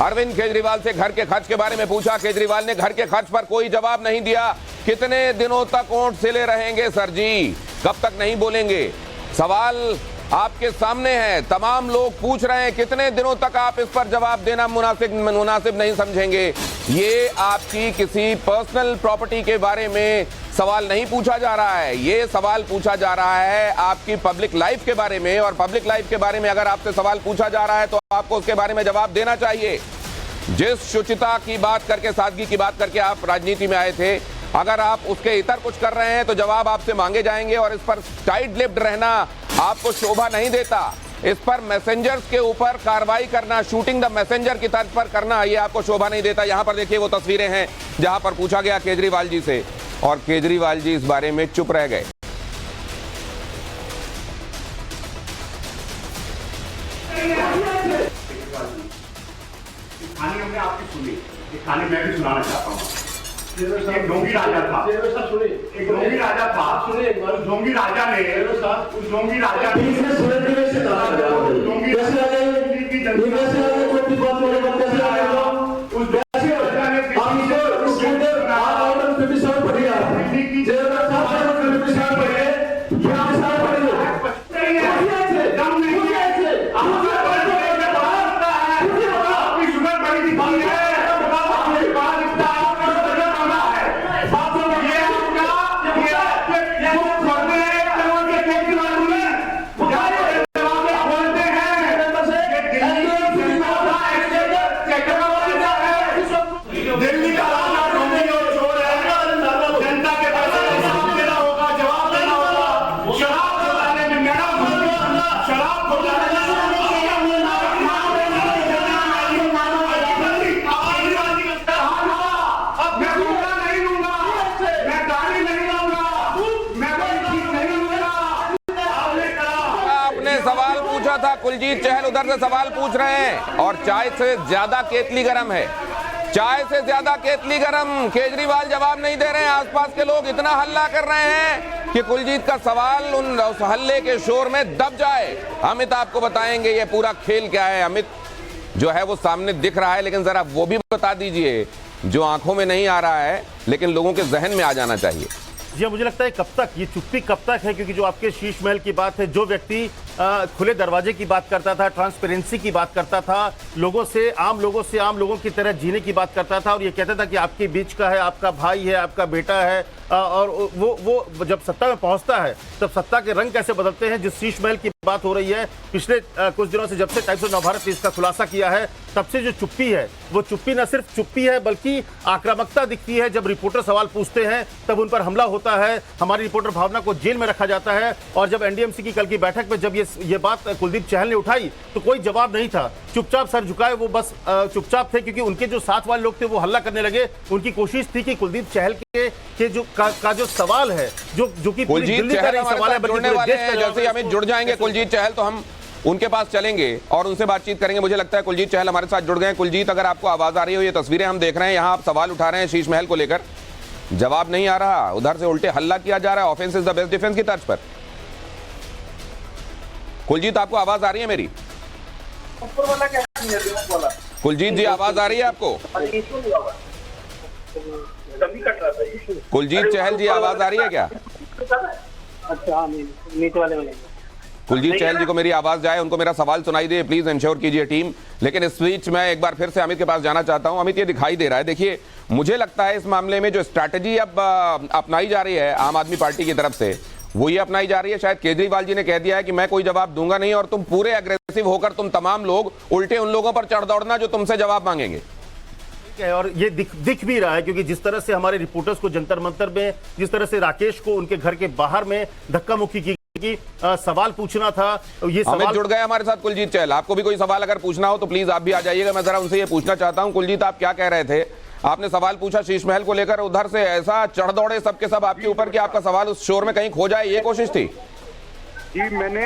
अरविंद केजरीवाल से घर के खर्च के बारे में पूछा, केजरीवाल ने घर के खर्च पर कोई जवाब नहीं दिया। कितने दिनों तक ओंठ सिले रहेंगे सर जी, कब तक नहीं बोलेंगे? सवाल आपके सामने है, तमाम लोग पूछ रहे हैं कितने दिनों तक आप इस पर जवाब देना मुनासिब नहीं समझेंगे? ये आपकी किसी पर्सनल प्रॉपर्टी के बारे में सवाल नहीं पूछा जा रहा है, ये सवाल पूछा जा रहा है आपकी पब्लिक लाइफ के बारे में। और पब्लिक लाइफ के बारे में अगर आपसे सवाल पूछा जा रहा है तो आपको उसके बारे में जवाब देना चाहिए। जिस शुचिता की बात करके, सादगी की बात करके आप राजनीति में आए थे, अगर आप उसके इतर कुछ कर रहे हैं तो जवाब आपसे मांगे जाएंगे। और इस पर टाइट लिप्ड रहना आपको शोभा नहीं देता। इस पर मैसेंजर्स के ऊपर कार्रवाई करना, शूटिंग द मैसेंजर की तर्ज पर करना, ये आपको शोभा नहीं देता। यहां पर देखिए वो तस्वीरें हैं जहां पर पूछा गया केजरीवाल जी से और केजरीवाल जी इस बारे में चुप रह गए। कहानी हमने आपकी सुनी, एक कहानी मैं भी सुनाना चाहता हूँ। एक ढोंगी राजा था, एक ढोंगी राजा था, उस ढोंगी राजा ने सवाल पूछा था, कुलजीत चहल उधर से सवाल पूछ रहे हैं और चाय से ज्यादा केतली गरम है, चाय से ज्यादा केतली गरम। केजरीवाल जवाब नहीं दे रहे हैं, आसपास के लोग इतना हल्ला कर रहे हैं कि कुलजीत का सवाल उस हल्ले के शोर में दब जाए। अमित आपको बताएंगे ये पूरा खेल क्या है। अमित जो है वो सामने दिख रहा है, लेकिन जरा वो भी बता दीजिए जो आंखों में नहीं आ रहा है लेकिन लोगों के जहन में आ जाना चाहिए। जी, मुझे लगता है कब तक ये चुप्पी कब तक है, क्योंकि जो आपके शीश महल की बात है, जो व्यक्ति खुले दरवाजे की बात करता था, ट्रांसपेरेंसी की बात करता था, लोगों से आम लोगों की तरह जीने की बात करता था और ये कहता था कि आपके बीच का है, आपका भाई है, आपका बेटा है, और वो जब सत्ता में पहुंचता है तब सत्ता के रंग कैसे बदलते हैं। जिस शीश महल की बात हो रही है पिछले कुछ दिनों से, जब से टाइम्स ऑफ नवभारत ने इसका खुलासा किया है, तब से जो चुप्पी है वो चुप्पी न सिर्फ चुप्पी है बल्कि आक्रामकता दिखती है। जब रिपोर्टर सवाल पूछते हैं तब उन पर हमला होता है, हमारी रिपोर्टर भावना को जेल में रखा जाता है। और जब एनडीएमसी की कल की बैठक में जब ये बात कुलदीप चहल ने उठाई तो कोई जवाब नहीं था, चुपचाप सर झुकाए वो बस चुपचाप थे, क्योंकि उनके जो साथ वाले लोग थे वो हल्ला करने लगे। उनकी कोशिश थी कि कुलदीप चहल के जो सवाल है, जो कि पूरी दिल्ली का नहीं सवाल है बल्कि पूरे देश का। जैसे ही हमें जुड़ जाएंगे कुलजीत चहल तो हम उनके पास चलेंगे और उनसे बातचीत करेंगे। मुझे लगता है कुलजीत चहल हमारे साथ जुड़ गए हैं। कुलजीत, अगर आपको आवाज आ रही हो, ये तस्वीरें हम देख रहे हैं, यहाँ आप सवाल उठा रहे हैं शीश महल को लेकर, जवाब नहीं आ रहा, उधर से उल्टे हल्ला किया जा रहा है offence is the best defence की तर्ज पर। कुलजीत, आपको आवाज आ रही है मेरी? कुलजीत जी, आवाज आ रही है आपको? कुलजीत चहल जी, आवाज आ रही है क्या? अच्छा, नीचे वाले कुलजीत चहल जी को मेरी आवाज जाए, उनको मेरा सवाल सुनाई दे, प्लीज इंश्योर कीजिए टीम। लेकिन इस बीच मैं एक बार फिर से अमित के पास जाना चाहता हूं। अमित, ये दिखाई दे रहा है, देखिए मुझे लगता है इस मामले में जो स्ट्रैटेजी अब अपनाई जा रही है आम आदमी पार्टी की तरफ से, वो ये अपनाई जा रही है, शायद केजरीवाल जी ने कह दिया है कि मैं कोई जवाब दूंगा नहीं और तुम पूरे अग्रेसिव होकर तुम तमाम लोग उल्टे उन लोगों पर चढ़ दौड़ना जो तुमसे जवाब मांगेंगे। और ये दिख भी रहा है, क्योंकि जिस तरह से हमारे रिपोर्टर्स को जंतर मंतर में, जिस तरह से राकेश को उनके घर के बाहर में धक्का मुक्की की सवाल पूछना था, ये सवाल जुड़ गए हमारे साथ कुलजीत चहल। आपको भी कोई सवाल अगर पूछना हो तो प्लीज आप भी आ जाइएगा। मैं जरा उनसे ये पूछना चाहता हूं, कुलजीत आप क्या कह रहे थे? आपने सवाल पूछा शीश महल को लेकर, उधर से ऐसा चढ़ दौड़े सबके सब आपके ऊपर कि आपका सवाल उस शोर में कहीं खो जाए, ये कोशिश थी? जी, मैंने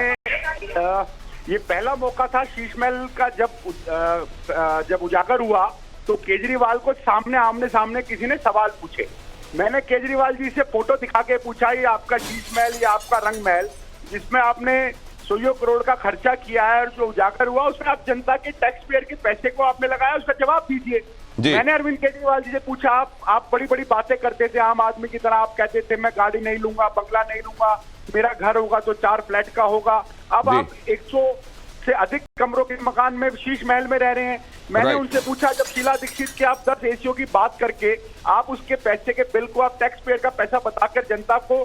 ये पहला मौका था शीश महल का जब उजागर हुआ तो केजरीवाल को आमने सामने किसी ने सवाल पूछे। मैंने केजरीवाल जी से फोटो दिखा के पूछा, ये आपका शीश महल या आपका रंग महल, जिसमें आपने 100 करोड़ का खर्चा किया है और जो उजागर हुआ उसमें आप जनता के टैक्स पेयर के पैसे को आपने लगाया, उसका जवाब दीजिए। जी। मैंने अरविंद केजरीवाल जी से पूछा, आप बड़ी बड़ी बातें करते थे आम आदमी की तरह, आप कहते थे मैं गाड़ी नहीं लूंगा, बंगला नहीं लूंगा, मेरा घर होगा तो 4 फ्लैट का होगा। अब जी। आप 100 से अधिक कमरों के मकान में शीश महल में रह रहे हैं। मैंने राइट। उनसे पूछा, जब शीला दीक्षित के आप 10 एसीओ की बात करके आप उसके पैसे के बिल को आप टैक्स पेयर का पैसा बताकर जनता को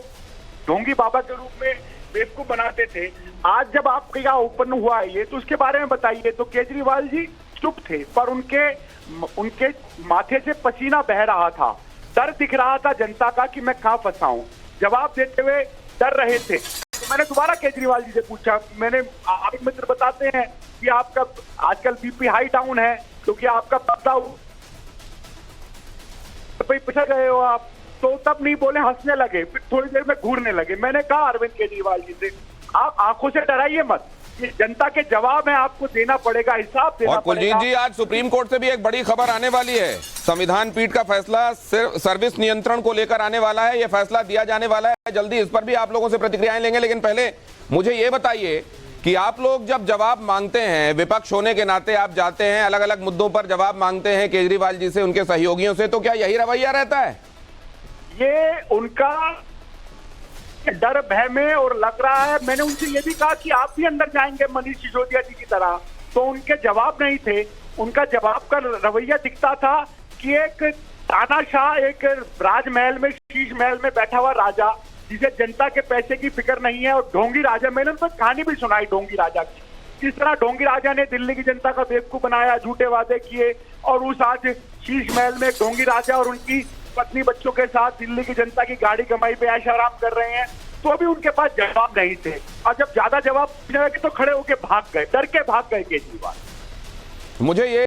ढोंगी बाबा के रूप में बेवकूफ बनाते थे, आज जब आपके यहाँ ओपन हुआ है ये, तो उसके बारे में बताइए। तो केजरीवाल जी चुप थे, पर उनके माथे से पसीना बह रहा था, डर दिख रहा था जनता का कि मैं कहां फंसा हूं। जवाब देते हुए डर रहे थे। तो मैंने दोबारा केजरीवाल जी से पूछा, मैंने आप मित्र बताते हैं कि आपका आजकल बीपी हाई डाउन है क्योंकि आपका पर्दा पिछड़ गए हो आप, तो तब नहीं बोले, हंसने लगे, फिर थोड़ी देर में घूरने लगे। मैंने कहा अरविंद केजरीवाल जी से, आप आंखों से डराइए मत, ये जनता के जवाब है, आपको देना पड़ेगा, हिसाब देना और कुलजीत पड़ेगा। जी, आज सुप्रीम कोर्ट से भी एक बड़ी खबर आने वाली है। संविधान पीठ का फैसला सिर्फ सर्विस नियंत्रण को लेकर आने वाला है, यह फैसला दिया जाने वाला है जल्दी। इस पर भी आप लोगों से प्रतिक्रियाएं लेंगे, लेकिन पहले मुझे ये बताइए कि आप लोग जब जवाब मांगते हैं, विपक्ष होने के नाते आप जाते हैं अलग अलग मुद्दों पर जवाब मांगते हैं केजरीवाल जी से, उनके सहयोगियों से, तो क्या यही रवैया रहता है? ये उनका डर भय में और लग रहा है। मैंने उनसे ये भी कहा कि आप भी अंदर जाएंगे मनीष सिसोदिया जी की तरह, तो उनके जवाब नहीं थे। उनका जवाब का रवैया दिखता था कि एक तानाशाह, एक राजमहल में, शीश महल में बैठा हुआ राजा जिसे जनता के पैसे की फिक्र नहीं है, और ढोंगी राजा। मैंने उनको कहानी भी सुनाई ढोंगी राजा की, किस तरह ढोंगी राजा ने दिल्ली की जनता का बेवकूफ बनाया, झूठे वादे किए, और उस आज शीश महल में ढोंगी राजा और उनकी पत्नी बच्चों के साथ दिल्ली की जनता की गाड़ी कमाई पे ऐश आराम कर रहे हैं। तो अभी उनके पास जवाब नहीं थे, और जब ज्यादा जवाब पूछने लगे तो खड़े होके भाग गए, डर के भाग गए केजरीवाल। मुझे ये